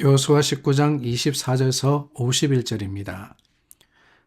여호수아 19장 24절에서 51절입니다.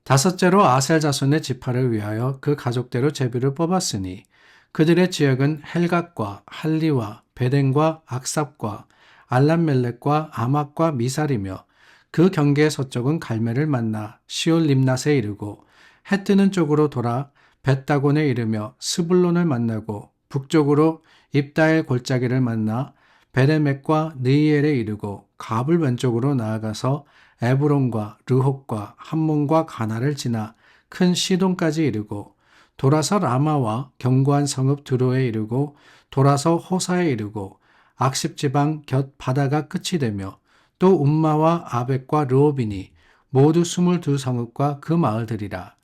다섯째로 아셀 자손의 지파를 위하여 그 가족대로 제비를 뽑았으니 그들의 지역은 헬갓과 할리와 베덴과 악삽과 알람멜렉과 아막과 미살이며 그 경계의 서쪽은 갈멜을 만나 시올 림낫에 이르고 해 뜨는 쪽으로 돌아 벳다곤에 이르며 스불론을 만나고 북쪽으로 입다엘 골짜기를 만나 베레멕과 느이엘에 이르고 갑을 왼쪽으로 나아가서 에브론과 르홉과 함몬과 가나를 지나 큰 시돈까지 이르고 돌아서 라마와 견고한 성읍 드로에 이르고 돌아서 호사에 이르고 악십 지방 곁 바다가 끝이 되며 또 움마와 아벡과 르호빈이 모두 22성읍과 그 마을들이라.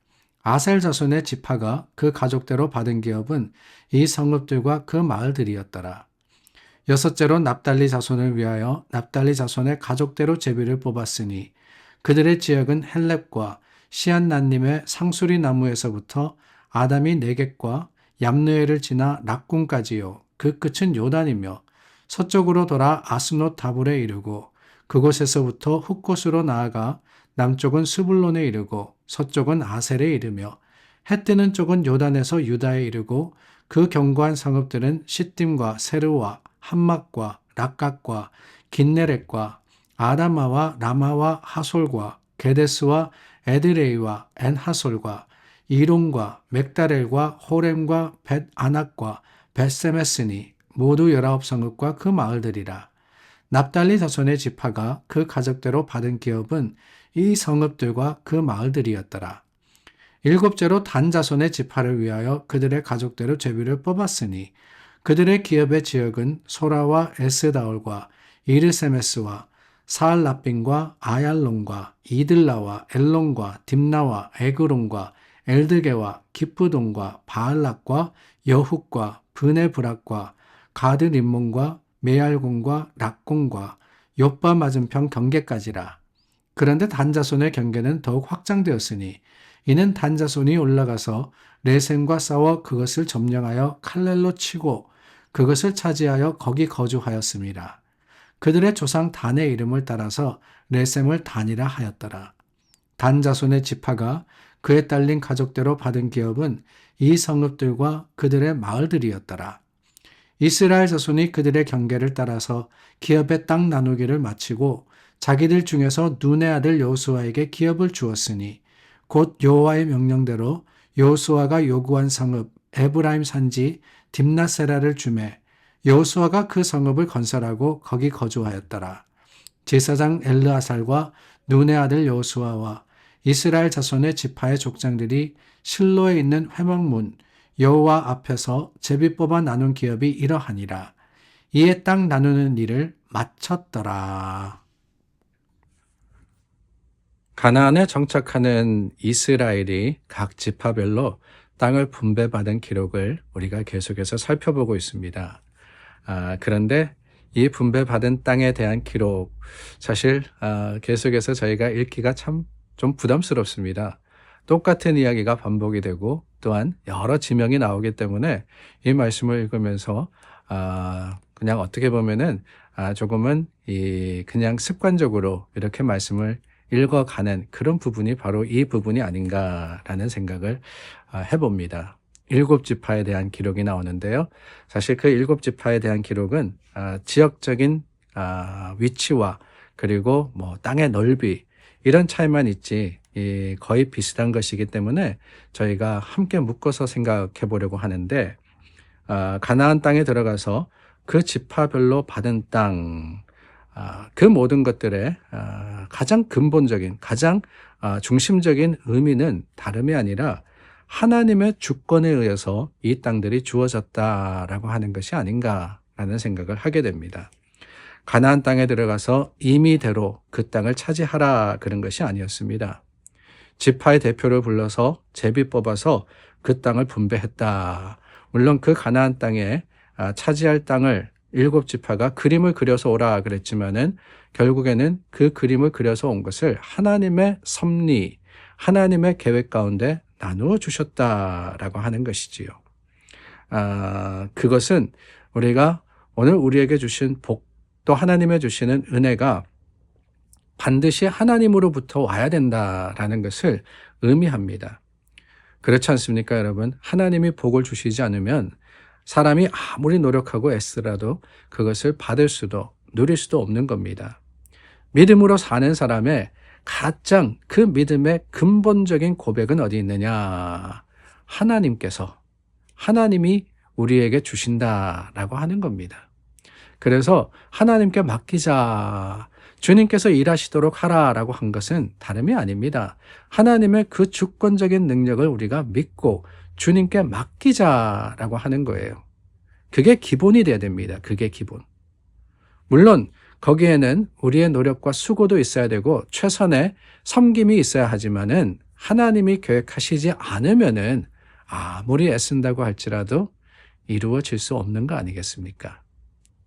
아셀 자손의 지파가 그 가족대로 받은 기업은 이 성읍들과 그 마을들이었더라. 여섯째로 납달리 자손을 위하여 납달리 자손의 가족대로 제비를 뽑았으니 그들의 지역은 헬렙과 시안난님의 상수리 나무에서부터 아담이 네겝과 얌느에를 지나 락군까지요. 그 끝은 요단이며 서쪽으로 돌아 아스노 다불에 이르고 그곳에서부터 훗곳으로 나아가 남쪽은 스불론에 이르고 서쪽은 아셀에 이르며 해 뜨는 쪽은 요단에서 유다에 이르고 그 견고한 성읍들은 시딤과 세르와 함막과 락각과 긴네렛과 아다마와 라마와 하솔과 게데스와 에드레이와 엔하솔과 이론과 맥다렐과 호렘과 벳 아낙과 벳세메스니 모두 19성읍과 그 마을들이라. 납달리 자손의 지파가 그 가족대로 받은 기업은 이 성읍들과 그 마을들이었더라. 일곱째로 단 자손의 지파를 위하여 그들의 가족대로 제비를 뽑았으니 그들의 기업의 지역은 소라와 에스다올과 이르세메스와 사알라빈과 아얄론과 이들라와 엘론과 딥나와 에그론과 엘드게와 기프돈과 바알락과 여훗과 브네브락과 가드림몬과 메알곤과 락곤과 욥바 맞은편 경계까지라. 그런데 단자손의 경계는 더욱 확장되었으니 이는 단자손이 올라가서 레센과 싸워 그것을 점령하여 칼렐로 치고 그것을 차지하여 거기 거주하였습니다. 그들의 조상 단의 이름을 따라서 레셈을 단이라 하였더라. 단 자손의 지파가 그에 딸린 가족대로 받은 기업은 이 성읍들과 그들의 마을들이었더라. 이스라엘 자손이 그들의 경계를 따라서 기업의 땅 나누기를 마치고 자기들 중에서 눈의 아들 여호수아에게 기업을 주었으니 곧 여호와의 명령대로 여호수아가 요구한 성읍 에브라임 산지 딥나세라를 주매 여호수아가 그 성읍을 건설하고 거기 거주하였더라. 제사장 엘르아살과 눈의 아들 여호수아와 이스라엘 자손의 지파의 족장들이 실로에 있는 회막문 여호와 앞에서 제비 뽑아 나눈 기업이 이러하니라. 이에 땅 나누는 일을 마쳤더라. 가나안에 정착하는 이스라엘이 각 지파별로 땅을 분배받은 기록을 우리가 계속해서 살펴보고 있습니다. 그런데 이 분배받은 땅에 대한 기록, 사실 계속해서 저희가 읽기가 참 좀 부담스럽습니다. 똑같은 이야기가 반복이 되고 또한 여러 지명이 나오기 때문에 이 말씀을 읽으면서 그냥 어떻게 보면은 조금은 그냥 습관적으로 이렇게 말씀을 읽어가는 그런 부분이 바로 이 부분이 아닌가라는 생각을 해봅니다. 7지파에 대한 기록이 나오는데요. 사실 그 7지파에 대한 기록은 지역적인 위치와 그리고 뭐 땅의 넓이 이런 차이만 있지 거의 비슷한 것이기 때문에 저희가 함께 묶어서 생각해 보려고 하는데 가나안 땅에 들어가서 그 지파별로 받은 땅, 그 모든 것들의 가장 근본적인, 가장 중심적인 의미는 다름이 아니라 하나님의 주권에 의해서 이 땅들이 주어졌다라고 하는 것이 아닌가라는 생각을 하게 됩니다. 가나안 땅에 들어가서 임의대로 그 땅을 차지하라 그런 것이 아니었습니다. 지파의 대표를 불러서 제비 뽑아서 그 땅을 분배했다. 물론 그 가나안 땅에 차지할 땅을 7지파가 그림을 그려서 오라 그랬지만은 결국에는 그 그림을 그려서 온 것을 하나님의 섭리, 하나님의 계획 가운데 나누어 주셨다라고 하는 것이지요. 그것은 우리가 오늘 우리에게 주신 복, 또 하나님의 주시는 은혜가 반드시 하나님으로부터 와야 된다라는 것을 의미합니다. 그렇지 않습니까, 여러분? 하나님이 복을 주시지 않으면 사람이 아무리 노력하고 애쓰라도 그것을 받을 수도 누릴 수도 없는 겁니다. 믿음으로 사는 사람의 가장 그 믿음의 근본적인 고백은 어디 있느냐? 하나님이 우리에게 주신다라고 하는 겁니다. 그래서 하나님께 맡기자. 주님께서 일하시도록 하라라고 한 것은 다름이 아닙니다. 하나님의 그 주권적인 능력을 우리가 믿고 주님께 맡기자라고 하는 거예요. 그게 기본이 돼야 됩니다. 그게 기본. 물론 거기에는 우리의 노력과 수고도 있어야 되고 최선의 섬김이 있어야 하지만은 하나님이 계획하시지 않으면은 아무리 애쓴다고 할지라도 이루어질 수 없는 거 아니겠습니까?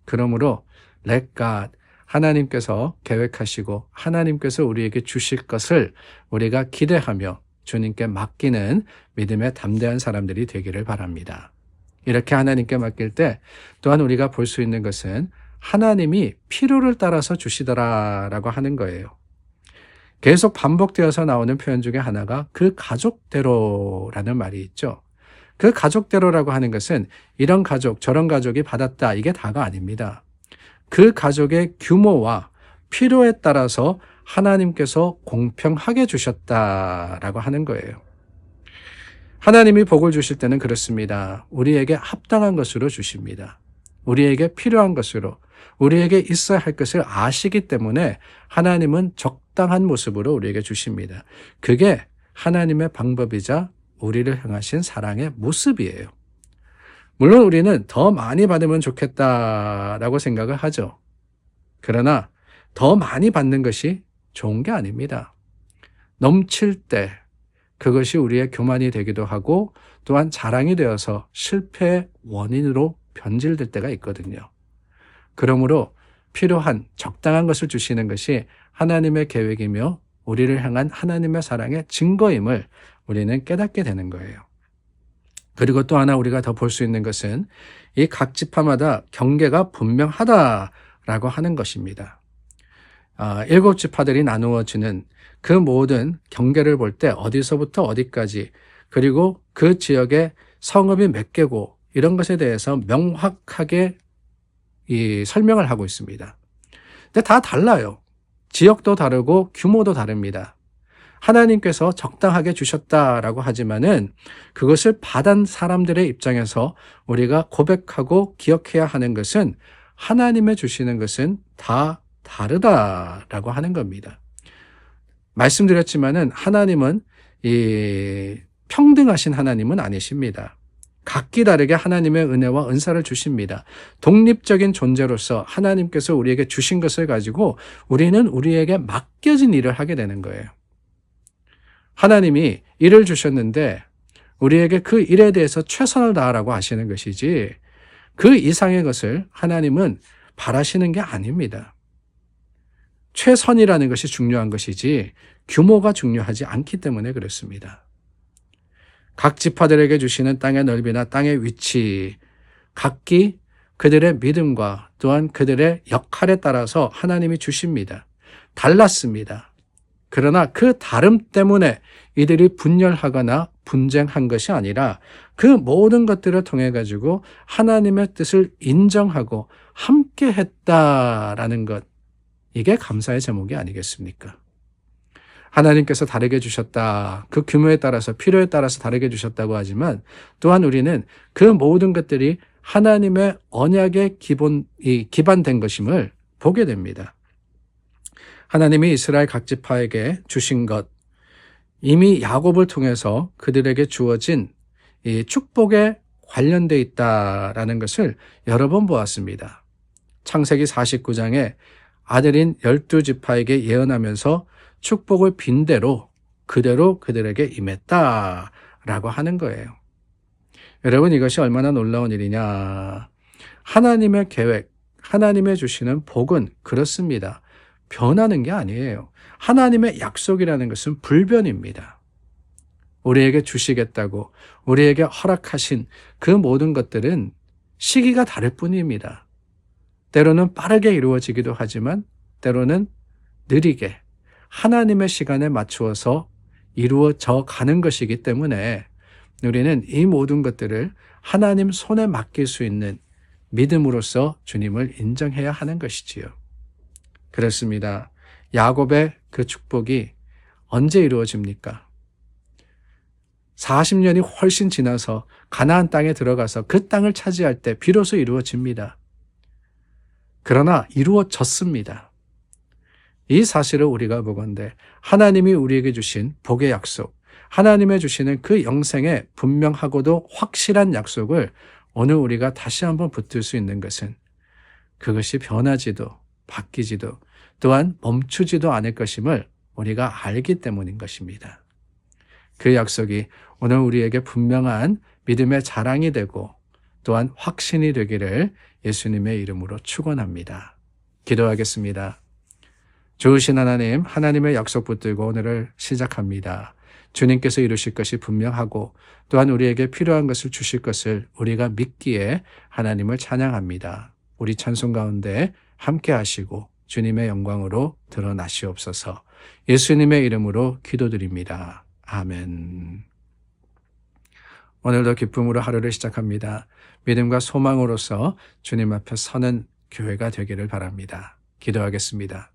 그러므로 let God, 하나님께서 계획하시고 하나님께서 우리에게 주실 것을 우리가 기대하며 주님께 맡기는 믿음의 담대한 사람들이 되기를 바랍니다. 이렇게 하나님께 맡길 때 또한 우리가 볼 수 있는 것은 하나님이 필요를 따라서 주시더라라고 하는 거예요. 계속 반복되어서 나오는 표현 중에 하나가 그 가족대로라는 말이 있죠. 그 가족대로라고 하는 것은 이런 가족, 저런 가족이 받았다, 이게 다가 아닙니다. 그 가족의 규모와 필요에 따라서 하나님께서 공평하게 주셨다라고 하는 거예요. 하나님이 복을 주실 때는 그렇습니다. 우리에게 합당한 것으로 주십니다. 우리에게 필요한 것으로, 우리에게 있어야 할 것을 아시기 때문에 하나님은 적당한 모습으로 우리에게 주십니다. 그게 하나님의 방법이자 우리를 향하신 사랑의 모습이에요. 물론 우리는 더 많이 받으면 좋겠다라고 생각을 하죠. 그러나 더 많이 받는 것이 좋은 게 아닙니다. 넘칠 때 그것이 우리의 교만이 되기도 하고 또한 자랑이 되어서 실패의 원인으로 변질될 때가 있거든요. 그러므로 필요한 적당한 것을 주시는 것이 하나님의 계획이며 우리를 향한 하나님의 사랑의 증거임을 우리는 깨닫게 되는 거예요. 그리고 또 하나 우리가 더 볼 수 있는 것은 이 각 지파마다 경계가 분명하다라고 하는 것입니다. 7지파들이 나누어지는 그 모든 경계를 볼 때 어디서부터 어디까지, 그리고 그 지역의 성읍이 몇 개고 이런 것에 대해서 명확하게 설명을 하고 있습니다. 근데 다 달라요. 지역도 다르고 규모도 다릅니다. 하나님께서 적당하게 주셨다라고 하지만은 그것을 받은 사람들의 입장에서 우리가 고백하고 기억해야 하는 것은 하나님의 주시는 것은 다 다르다라고 하는 겁니다. 말씀드렸지만은 하나님은 평등하신 하나님은 아니십니다. 각기 다르게 하나님의 은혜와 은사를 주십니다. 독립적인 존재로서 하나님께서 우리에게 주신 것을 가지고 우리는 우리에게 맡겨진 일을 하게 되는 거예요. 하나님이 일을 주셨는데 우리에게 그 일에 대해서 최선을 다하라고 하시는 것이지 그 이상의 것을 하나님은 바라시는 게 아닙니다. 최선이라는 것이 중요한 것이지 규모가 중요하지 않기 때문에 그렇습니다. 각 지파들에게 주시는 땅의 넓이나 땅의 위치, 각기 그들의 믿음과 또한 그들의 역할에 따라서 하나님이 주십니다. 달랐습니다. 그러나 그 다름 때문에 이들이 분열하거나 분쟁한 것이 아니라 그 모든 것들을 통해 가지고 하나님의 뜻을 인정하고 함께 했다라는 것, 이게 감사의 제목이 아니겠습니까? 하나님께서 다르게 주셨다. 그 규모에 따라서 필요에 따라서 다르게 주셨다고 하지만 또한 우리는 그 모든 것들이 하나님의 언약의 기반된 것임을 보게 됩니다. 하나님이 이스라엘 각 지파에게 주신 것, 이미 야곱을 통해서 그들에게 주어진 이 축복에 관련되어 있다라는 것을 여러 번 보았습니다. 창세기 49장에 아들인 12지파에게 예언하면서 축복을 빈대로 그대로 그들에게 임했다라고 하는 거예요. 여러분, 이것이 얼마나 놀라운 일이냐. 하나님의 계획, 하나님의 주시는 복은 그렇습니다. 변하는 게 아니에요. 하나님의 약속이라는 것은 불변입니다. 우리에게 주시겠다고 우리에게 허락하신 그 모든 것들은 시기가 다를 뿐입니다. 때로는 빠르게 이루어지기도 하지만 때로는 느리게 하나님의 시간에 맞추어서 이루어져 가는 것이기 때문에 우리는 이 모든 것들을 하나님 손에 맡길 수 있는 믿음으로써 주님을 인정해야 하는 것이지요. 그렇습니다. 야곱의 그 축복이 언제 이루어집니까? 40년이 훨씬 지나서 가나안 땅에 들어가서 그 땅을 차지할 때 비로소 이루어집니다. 그러나 이루어졌습니다. 이 사실을 우리가 보건대 하나님이 우리에게 주신 복의 약속, 하나님의 주시는 그 영생의 분명하고도 확실한 약속을 오늘 우리가 다시 한번 붙들 수 있는 것은 그것이 변하지도 바뀌지도 또한 멈추지도 않을 것임을 우리가 알기 때문인 것입니다. 그 약속이 오늘 우리에게 분명한 믿음의 자랑이 되고 또한 확신이 되기를 예수님의 이름으로 축원합니다. 기도하겠습니다. 좋으신 하나님, 하나님의 약속 붙들고 오늘을 시작합니다. 주님께서 이루실 것이 분명하고 또한 우리에게 필요한 것을 주실 것을 우리가 믿기에 하나님을 찬양합니다. 우리 찬송 가운데 함께 하시고 주님의 영광으로 드러나시옵소서. 예수님의 이름으로 기도드립니다. 아멘. 오늘도 기쁨으로 하루를 시작합니다. 믿음과 소망으로서 주님 앞에 서는 교회가 되기를 바랍니다. 기도하겠습니다.